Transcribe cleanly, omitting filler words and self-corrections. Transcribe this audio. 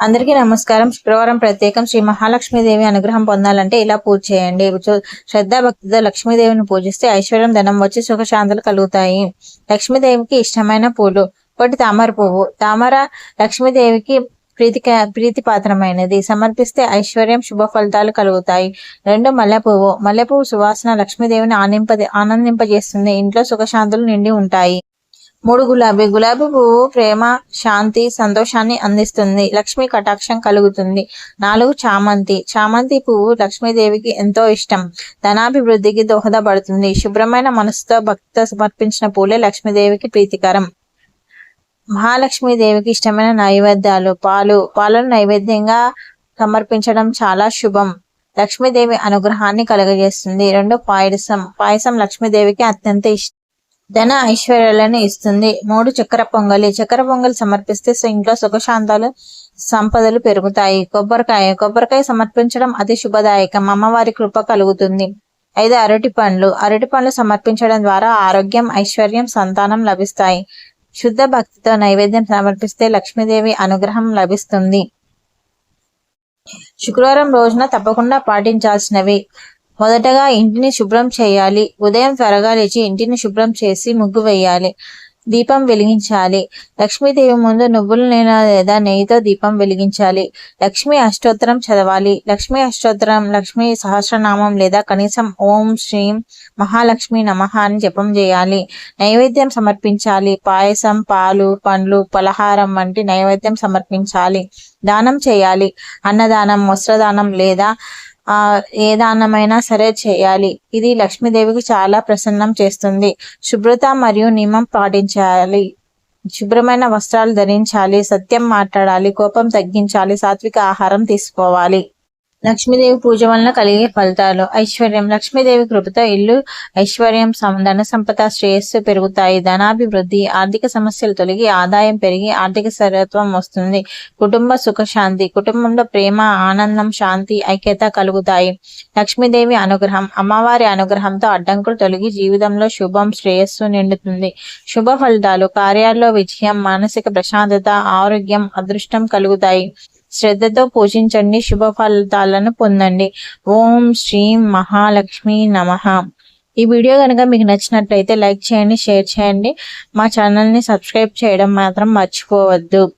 అందరికీ నమస్కారం. శుక్రవారం ప్రత్యేకం శ్రీ మహాలక్ష్మీదేవి అనుగ్రహం పొందాలంటే ఇలా పూజ చేయండి. శ్రద్ధా భక్తితో లక్ష్మీదేవిని పూజిస్తే ఐశ్వర్యం, ధనం వచ్చి సుఖశాంతులు కలుగుతాయి. లక్ష్మీదేవికి ఇష్టమైన పూలు: ఒకటి తామర పువ్వు. తామర లక్ష్మీదేవికి ప్రీతిపాత్రమైనది. సమర్పిస్తే ఐశ్వర్యం, శుభ ఫలితాలు కలుగుతాయి. 2 మల్లెపువ్వు. మల్లెపువ్వు సువాసన లక్ష్మీదేవిని ఆనందింపజేస్తుంది. ఇంట్లో సుఖశాంతులు నిండి ఉంటాయి. 3 గులాబీ. గులాబీ పువ్వు ప్రేమ, శాంతి, సంతోషాన్ని అందిస్తుంది. లక్ష్మీ కటాక్షం కలుగుతుంది. 4 చామంతి. చామంతి పువ్వు లక్ష్మీదేవికి ఎంతో ఇష్టం. ధనాభివృద్ధికి దోహదపడుతుంది. శుభ్రమైన మనసుతో భక్తితో సమర్పించిన పూలే లక్ష్మీదేవికి ప్రీతికరం. మహాలక్ష్మీదేవికి ఇష్టమైన నైవేద్యాలు: పాలను నైవేద్యంగా సమర్పించడం చాలా శుభం. లక్ష్మీదేవి అనుగ్రహాన్ని కలుగజేస్తుంది. 2 పాయసం లక్ష్మీదేవికి అత్యంత ఇష్టం. ధన ఐశ్వర్యాలను ఇస్తుంది. 3 చక్కెర పొంగలి. చక్కెర పొంగలి సమర్పిస్తే ఇంట్లో సుఖశాంతాలు, సంపదలు పెరుగుతాయి. కొబ్బరికాయ సమర్పించడం అతి శుభదాయకం. అమ్మవారి కృప కలుగుతుంది. 5 అరటి పండ్లు సమర్పించడం ద్వారా ఆరోగ్యం, ఐశ్వర్యం, సంతానం లభిస్తాయి. శుద్ధ భక్తితో నైవేద్యం సమర్పిస్తే లక్ష్మీదేవి అనుగ్రహం లభిస్తుంది. శుక్రవారం రోజున తప్పకుండా పాటించాల్సినవి: మొదటగా ఇంటిని శుభ్రం చేయాలి. ఉదయం త్వరగా లేచి ఇంటిని శుభ్రం చేసి ముగ్గు వేయాలి. దీపం వెలిగించాలి. లక్ష్మీదేవి ముందు నువ్వుల నూనె లేదా నెయ్యితో దీపం వెలిగించాలి. లక్ష్మీ అష్టోత్తరం చదవాలి. లక్ష్మీ అష్టోత్తరం, లక్ష్మీ సహస్రనామం లేదా కనీసం ఓం శ్రీం మహాలక్ష్మి నమః అని జపం చేయాలి. నైవేద్యం సమర్పించాలి. పాయసం, పాలు, పండ్లు, పలహారం వంటి నైవేద్యం సమర్పించాలి. దానం చేయాలి. అన్నదానం, వస్త్రదానం లేదా ఏ దానమైనా సరే చేయాలి. ఇది లక్ష్మీదేవికి చాలా ప్రసన్నం చేస్తుంది. శుభ్రత మరియు నియమం పాటించాలి. శుభ్రమైన వస్త్రాలు ధరించాలి. సత్యం మాట్లాడాలి. కోపం తగ్గించాలి. సాత్విక ఆహారం తీసుకోవాలి. లక్ష్మీదేవి పూజ వలన కలిగే ఫలితాలు: ఐశ్వర్యం. లక్ష్మీదేవి కృపతో ఇల్లు ఐశ్వర్యం, ధన సంపద, శ్రేయస్సు పెరుగుతాయి. ధనాభివృద్ధి. ఆర్థిక సమస్యలు తొలగి ఆదాయం పెరిగి ఆర్థిక స్థిరత్వం వస్తుంది. కుటుంబ సుఖశాంతి. కుటుంబంలో ప్రేమ, ఆనందం, శాంతి, ఐక్యత కలుగుతాయి. లక్ష్మీదేవి అనుగ్రహం. అమ్మవారి అనుగ్రహంతో అడ్డంకులు తొలగి జీవితంలో శుభం, శ్రేయస్సు నిండుతుంది. శుభ ఫలితాలు: కార్యాల్లో విజయం, మానసిక ప్రశాంతత, ఆరోగ్యం, అదృష్టం కలుగుతాయి. శ్రద్ధతో పూజించండి. శుభ ఫలితాలను పొందండి. ఓం శ్రీం మహాలక్ష్మి నమః. ఈ వీడియో కనుక మీకు నచ్చినట్లయితే లైక్ చేయండి, షేర్ చేయండి. మా ఛానల్ని సబ్స్క్రైబ్ చేయడం మాత్రం మర్చిపోవద్దు.